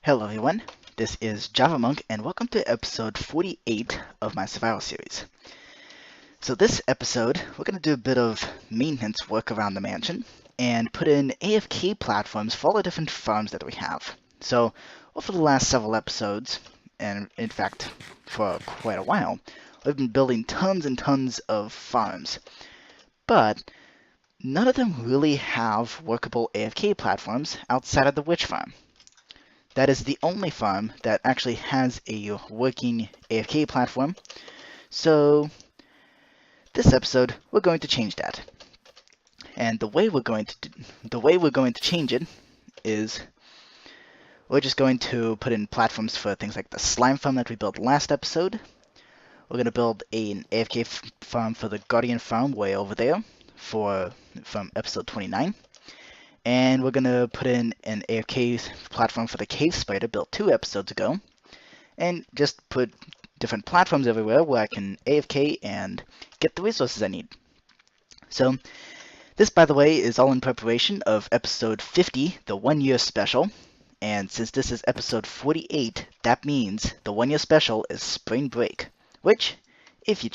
Hello everyone, this is Javamonk and welcome to episode 48 of my survival series. So this episode, we're going to do a bit of maintenance work around the mansion and put in AFK platforms for all the different farms that we have. So over the last several episodes, and in fact for quite a while, we've been building tons and tons of farms, but none of them really have workable AFK platforms outside of the witch farm. That is the only farm that actually has a working AFK platform. So this episode, we're going to change that. And the way we're going to change it is we're just going to put in platforms for things like the slime farm that we built last episode. We're going to build an AFK farm for the Guardian farm way over there from episode 29. And we're going to put in an AFK platform for the cave spider built 2 episodes ago. And just put different platforms everywhere where I can AFK and get the resources I need. So this, by the way, is all in preparation of episode 50, the 1-year special. And since this is episode 48, that means the 1-year special is spring break. Which, if you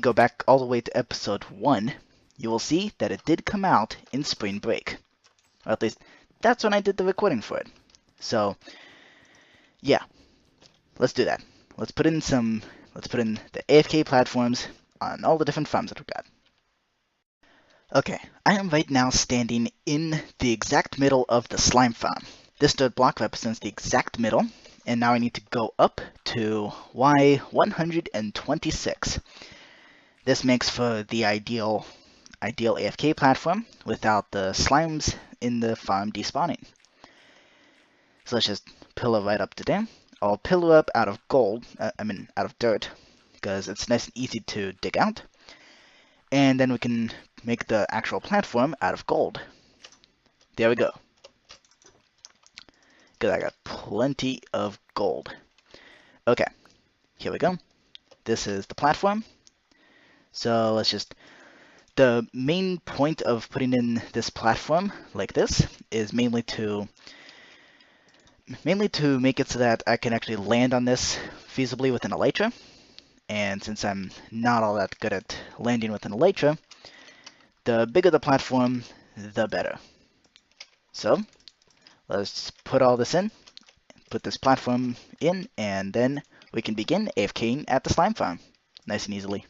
go back all the way to episode 1, you will see that it did come out in spring break. Or at least, that's when I did the recording for it. So, yeah, let's do that. Let's put in the AFK platforms on all the different farms that we've got. Okay, I am right now standing in the exact middle of the slime farm. This dirt block represents the exact middle, and now I need to go up to Y126. This makes for the ideal AFK platform without the slimes in the farm despawning. So let's just pillar right up to there. I'll pillar up out of out of dirt, because it's nice and easy to dig out. And then we can make the actual platform out of gold. There we go. Because I got plenty of gold. Okay, here we go. This is the platform. So let's just... The main point of putting in this platform like this is mainly to make it so that I can actually land on this feasibly with an elytra. And since I'm not all that good at landing with an elytra, the bigger the platform, the better. So let's put all this in, put this platform in, and then we can begin AFKing at the slime farm, nice and easily.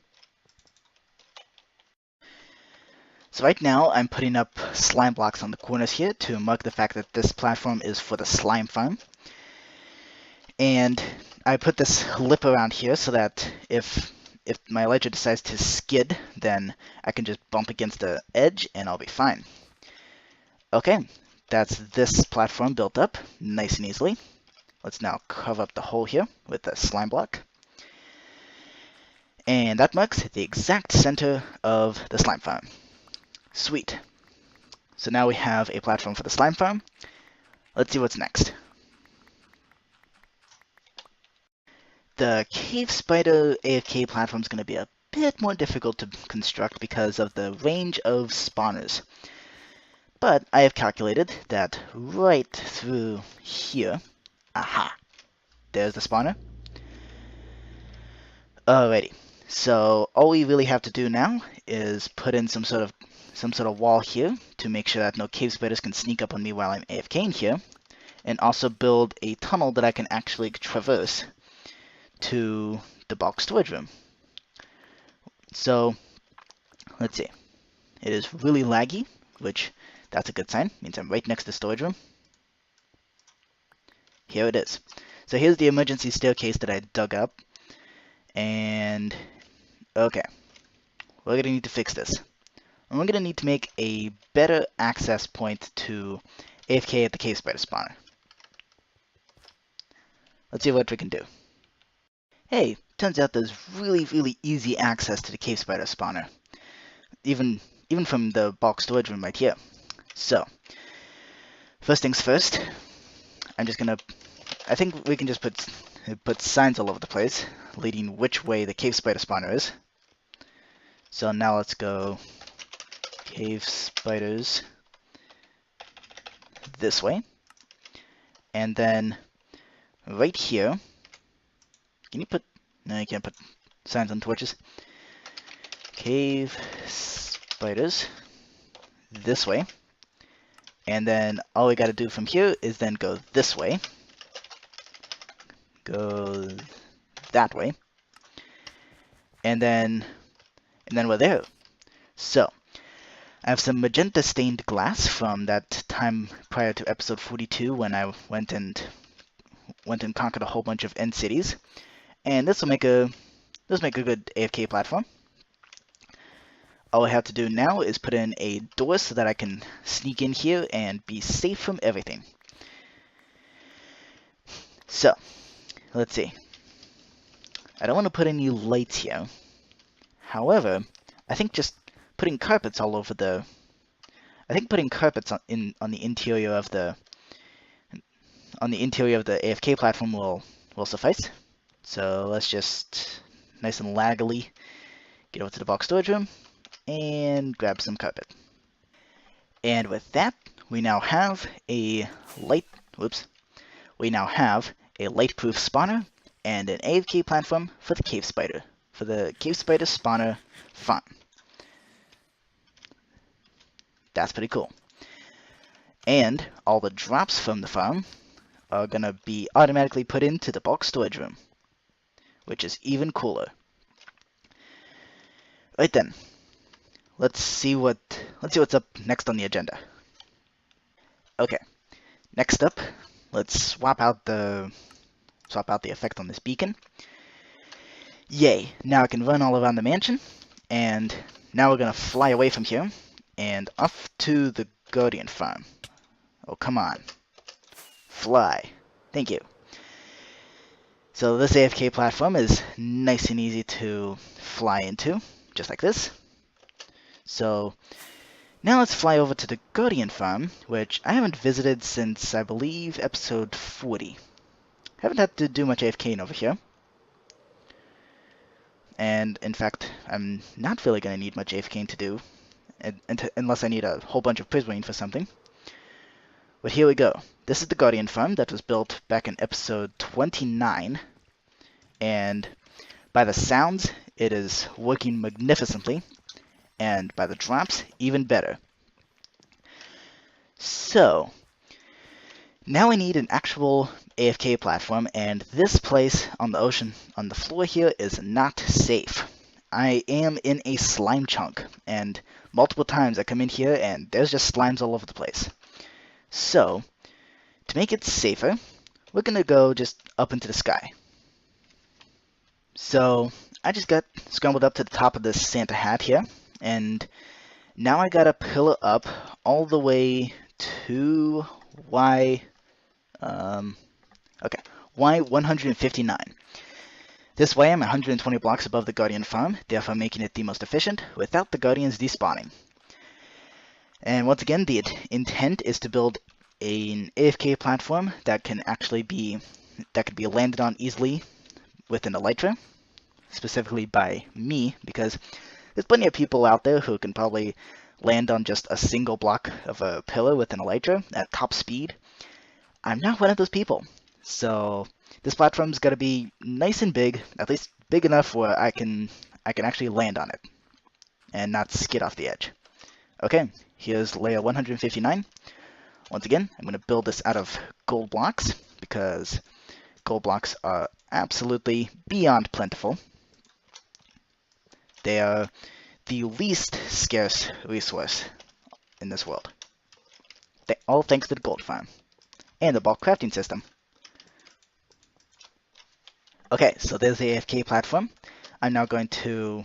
So right now I'm putting up slime blocks on the corners here to mark the fact that this platform is for the slime farm. And I put this lip around here so that if my elytra decides to skid, then I can just bump against the edge and I'll be fine. Okay, that's this platform built up nice and easily. Let's now cover up the hole here with the slime block. And that marks the exact center of the slime farm. Sweet. So now we have a platform for the slime farm. Let's see what's next. The cave spider AFK platform is going to be a bit more difficult to construct because of the range of spawners. But I have calculated that right through here, aha, there's the spawner. Alrighty, so all we really have to do now is put in some sort of wall here to make sure that no cave spiders can sneak up on me while I'm AFKing here, and also build a tunnel that I can actually traverse to the bulk storage room. So let's see, it is really laggy, which that's a good sign, means I'm right next to the storage room. Here it is. So here's the emergency staircase that I dug up, and okay, we're gonna need to fix this. And we're going to need to make a better access point to AFK at the cave spider spawner. Let's see what we can do. Hey, turns out there's really easy access to the cave spider spawner. Even from the bulk storage room right here. So, first things first, I think we can just put signs all over the place, leading which way the cave spider spawner is. So now let's go cave spiders this way. And then right here, can you put, no, you can't put signs on torches. Cave spiders this way. And then all we gotta do from here is then go this way. Go that way. And then we're there. So, I have some magenta stained glass from that time prior to episode 42 when I went and conquered a whole bunch of end cities. And this will make a good AFK platform. All I have to do now is put in a door so that I can sneak in here and be safe from everything. So, let's see. I don't want to put any lights here. However, I think just putting carpets all over the... I think putting carpets on the interior of the AFK platform will suffice. So let's just nice and laggily get over to the box storage room and grab some carpet. And with that, we now have a we now have a light-proof spawner and an AFK platform for the cave spider, spawner farm. That's pretty cool. And all the drops from the farm are gonna be automatically put into the bulk storage room, which is even cooler. Right then, let's see what's up next on the agenda. Okay, next up, let's swap out the effect on this beacon. Yay! Now I can run all around the mansion, and now we're gonna fly away from here and off to the Guardian farm. Oh, come on. Fly. Thank you. So this AFK platform is nice and easy to fly into, just like this. So now let's fly over to the Guardian farm, which I haven't visited since, I believe, episode 40. Haven't had to do much AFKing over here. And in fact, I'm not really going to need much AFKing to do, unless I need a whole bunch of prismarine for something. But here we go. This is the Guardian farm that was built back in episode 29, and by the sounds, it is working magnificently, and by the drops, even better. So, now I need an actual AFK platform, and this place on the ocean, on the floor here, is not safe. I am in a slime chunk, and multiple times I come in here and there's just slimes all over the place. So, to make it safer, we're gonna go just up into the sky. So, I just got scrambled up to the top of this Santa hat here, and now I gotta pillar up all the way to Y 159. This way I'm 120 blocks above the Guardian farm, therefore making it the most efficient without the Guardians despawning. And once again, the intent is to build an AFK platform that can actually be landed on easily with an elytra, specifically by me, because there's plenty of people out there who can probably land on just a single block of a pillar with an elytra at top speed. I'm not one of those people. So this platform's got to be nice and big, at least big enough where I can actually land on it and not skid off the edge. Okay, here's layer 159. Once again, I'm going to build this out of gold blocks because gold blocks are absolutely beyond plentiful. They are the least scarce resource in this world. All thanks to the gold farm and the bulk crafting system. Okay, so there's the AFK platform. I'm now going to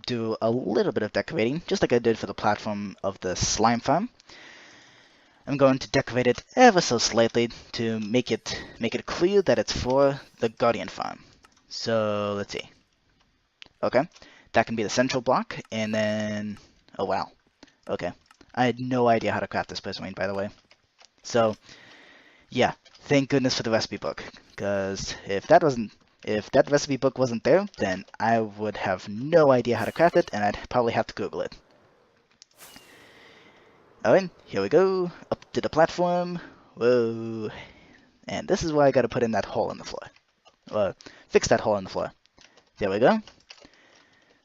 do a little bit of decorating, just like I did for the platform of the slime farm. I'm going to decorate it ever so slightly to make it clear that it's for the Guardian farm. So let's see. Okay, that can be the central block, and then oh wow. Okay, I had no idea how to craft this prismarine, by the way. So yeah, thank goodness for the recipe book, because if that recipe book wasn't there, then I would have no idea how to craft it, and I'd probably have to Google it. Alright, here we go, up to the platform. Whoa. And this is where I gotta put in that hole in the floor. Fix that hole in the floor. There we go.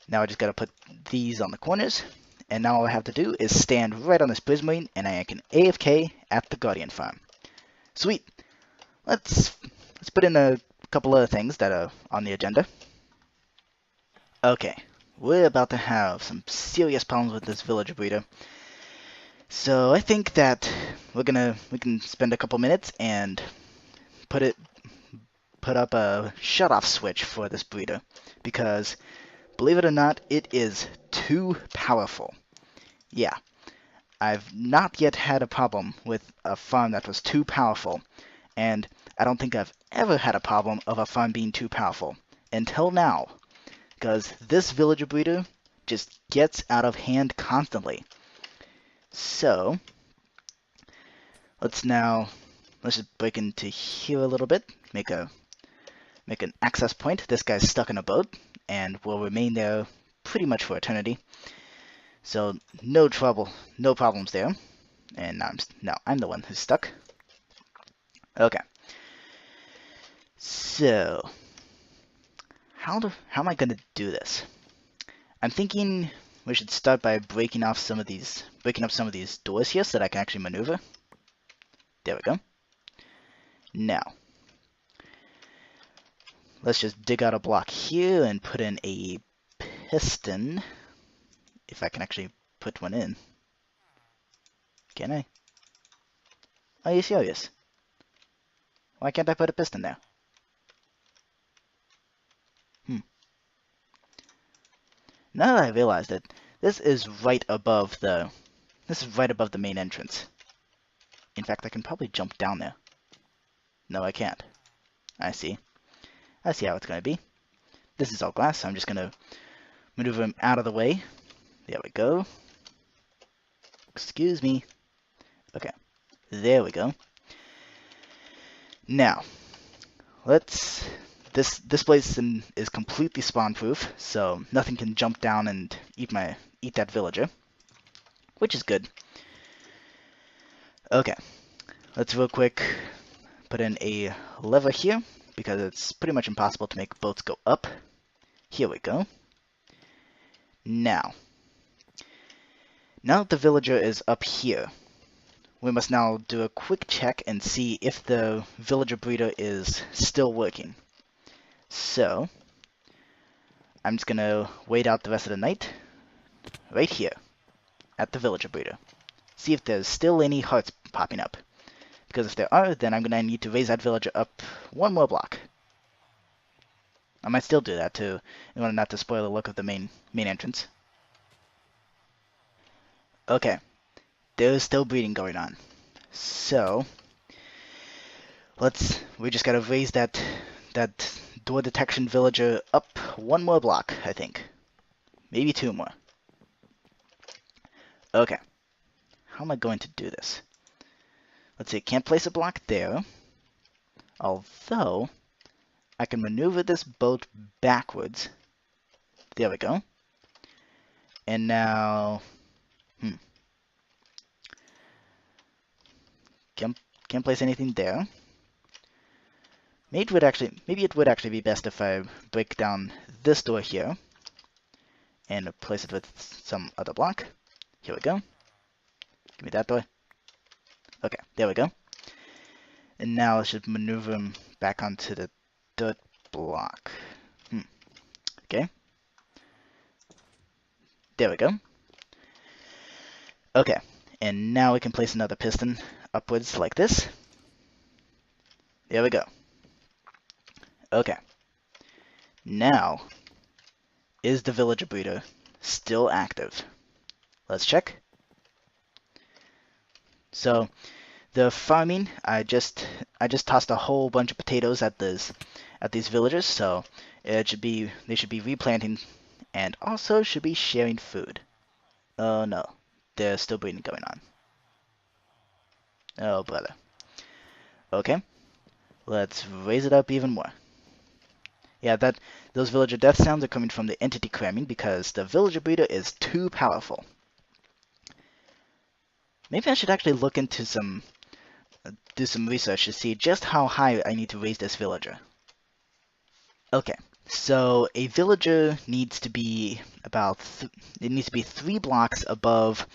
Now I just gotta put these on the corners. And now all I have to do is stand right on this prismarine, and I can AFK at the Guardian farm. Sweet. Let's put in a couple other things that are on the agenda. Okay, we're about to have some serious problems with this villager breeder. So I think that we can spend a couple minutes and put up a shut-off switch for this breeder, because believe it or not, it is too powerful. Yeah, I've not yet had a problem with a farm that was too powerful, and I don't think I've ever had a problem of a farm being too powerful until now, because this villager breeder just gets out of hand constantly. So let's just break into here a little bit, make an access point. This guy's stuck in a boat and will remain there pretty much for eternity. So no trouble, no problems there. And now I'm the one who's stuck. Okay. So how am I gonna do this? I'm thinking we should start by breaking up some of these doors here so that I can actually maneuver. There we go. Now let's just dig out a block here and put in a piston. If I can actually put one in. Can I? Are you serious? Why can't I put a piston there? Now that I realize that this is right above the main entrance. In fact, I can probably jump down there. No, I can't. I see how it's going to be. This is all glass, so I'm just going to maneuver him out of the way. There we go. Excuse me. Okay, there we go. Now, this place is completely spawn-proof, so nothing can jump down and eat that villager, which is good. Okay, let's real quick put in a lever here, because it's pretty much impossible to make boats go up. Here we go. Now that the villager is up here, we must now do a quick check and see if the villager breeder is still working. So I'm just gonna wait out the rest of the night right here at the villager breeder. See if there's still any hearts popping up. Because if there are, then I'm gonna need to raise that villager up one more block. I might still do that too, in order not to spoil the look of the main entrance. Okay, there's still breeding going on. So we just gotta raise that door detection villager up one more block, I think. Maybe two more. Okay. How am I going to do this? Let's see, can't place a block there. Although, I can maneuver this boat backwards. There we go. And now... Can't place anything there. Maybe it would actually be best if I break down this door here and replace it with some other block. Here we go. Give me that door. Okay, there we go. And now I should maneuver him back onto the dirt block. Okay. There we go. Okay, and now we can place another piston upwards like this. There we go. Okay. Now, is the villager breeder still active? Let's check. So, the farming, I just tossed a whole bunch of potatoes at these villagers, so they should be replanting and also should be sharing food. Oh no, there's still breeding going on. Oh brother. Okay, let's raise it up even more. Yeah, those villager death sounds are coming from the entity cramming because the villager breeder is too powerful. Maybe I should actually look into some do some research to see just how high I need to raise this villager. Okay, so a villager needs to be it needs to be 3 blocks above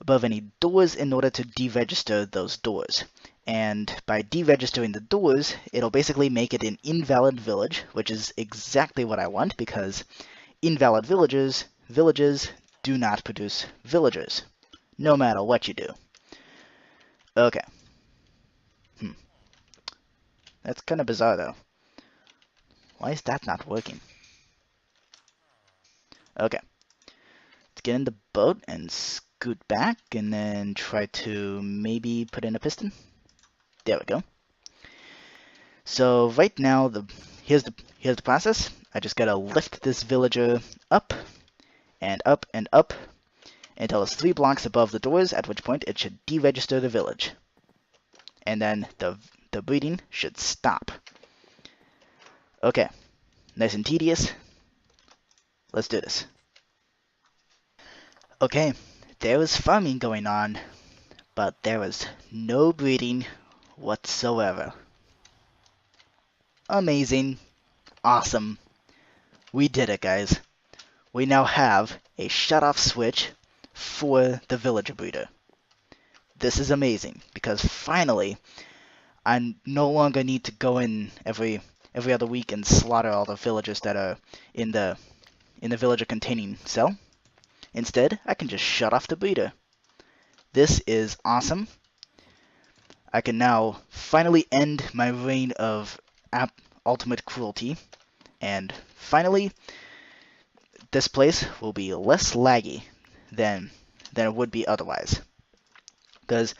any doors in order to deregister those doors. And by deregistering the doors, it'll basically make it an invalid village, which is exactly what I want, because invalid villages do not produce villagers, no matter what you do. Okay. That's kind of bizarre, though. Why is that not working? Okay. Let's get in the boat and scoot back, and then try to maybe put in a piston. There we go. So right now, here's the process. I just gotta lift this villager up and up and up until it's 3 blocks above the doors, at which point it should deregister the village. And then the breeding should stop. Okay, nice and tedious. Let's do this. Okay, there was farming going on, but there was no breeding whatsoever. Amazing. Awesome. We did it, guys. We now have a shut-off switch for the villager breeder. This is amazing, because finally, I no longer need to go in every other week and slaughter all the villagers that are in the villager containing cell. Instead, I can just shut off the breeder. This is awesome. I can now finally end my reign of ultimate cruelty, and finally, this place will be less laggy than it would be otherwise. Because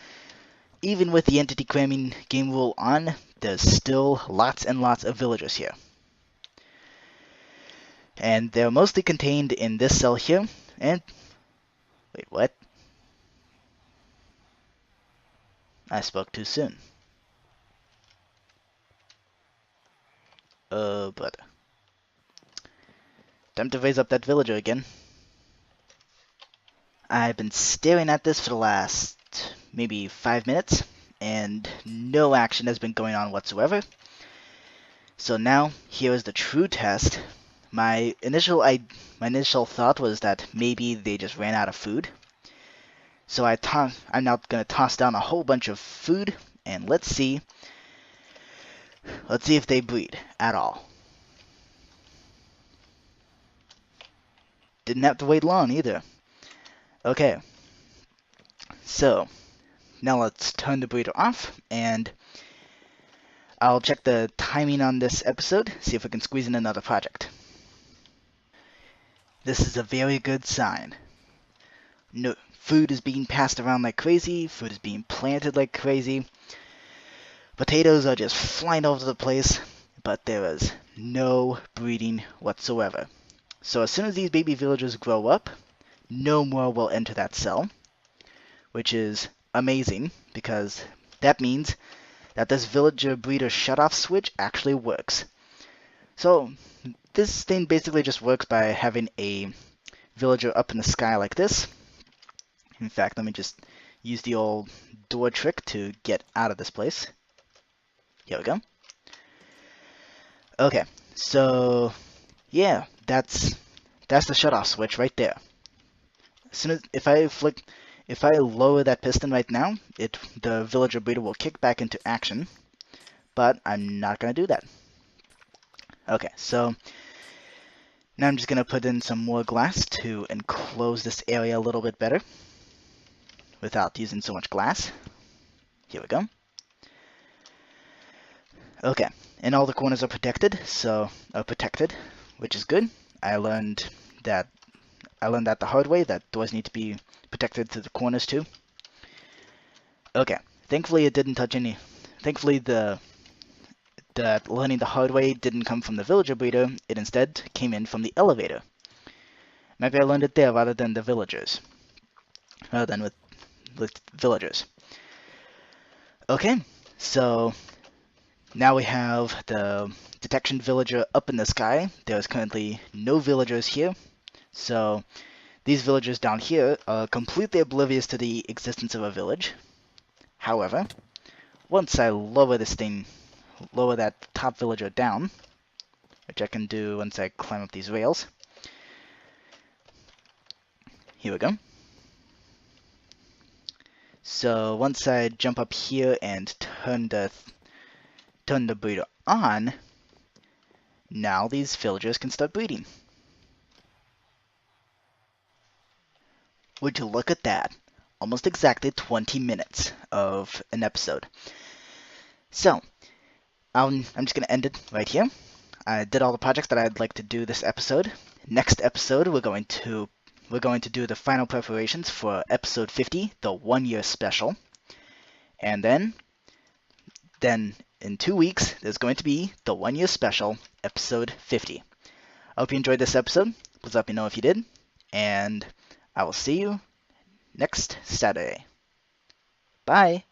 even with the entity cramming game rule on, there's still lots and lots of villagers here. And they're mostly contained in this cell here, and... Wait, what? I spoke too soon. But... Time to raise up that villager again. I've been staring at this for the last maybe 5 minutes, and no action has been going on whatsoever. So now, here is the true test. My initial thought was that maybe they just ran out of food. So I'm now going to toss down a whole bunch of food, and let's see if they breed at all. Didn't have to wait long either. Okay, so now let's turn the breeder off, and I'll check the timing on this episode, see if we can squeeze in another project. This is a very good sign. No, food is being passed around like crazy, food is being planted like crazy, potatoes are just flying over the place, but there is no breeding whatsoever. So as soon as these baby villagers grow up, no more will enter that cell, which is amazing, because that means that this villager breeder shutoff switch actually works. So this thing basically just works by having a villager up in the sky like this. In fact, let me just use the old door trick to get out of this place. Here we go. Okay, so yeah, that's the shutoff switch right there. As soon as if I lower that piston right now, the villager breeder will kick back into action, but I'm not gonna do that. Okay, so now I'm just gonna put in some more glass to enclose this area a little bit better without using so much glass. Here we go. Okay, and all the corners are protected, which is good. I learned that the hard way, that doors need to be protected to the corners too. Okay, thankfully it didn't touch any. Thankfully that learning the hard way didn't come from the villager breeder, it instead came in from the elevator. Maybe I learned it there rather than the villagers. Rather than with villagers. Okay, so now we have the detection villager up in the sky. There's currently no villagers here, so these villagers down here are completely oblivious to the existence of a village. However, once I lower this thing, lower that top villager down, which I can do once I climb up these rails. Here we go. So once I jump up here and turn the breeder on, now these villagers can start breeding. Would you look at that? Almost exactly 20 minutes of an episode. So, I'm just going to end it right here. I did all the projects that I'd like to do this episode. Next episode, we're going to do the final preparations for episode 50, the 1-year special. And then in 2 weeks, there's going to be the 1-year special, episode 50. I hope you enjoyed this episode. Please let me know if you did. And I will see you next Saturday. Bye!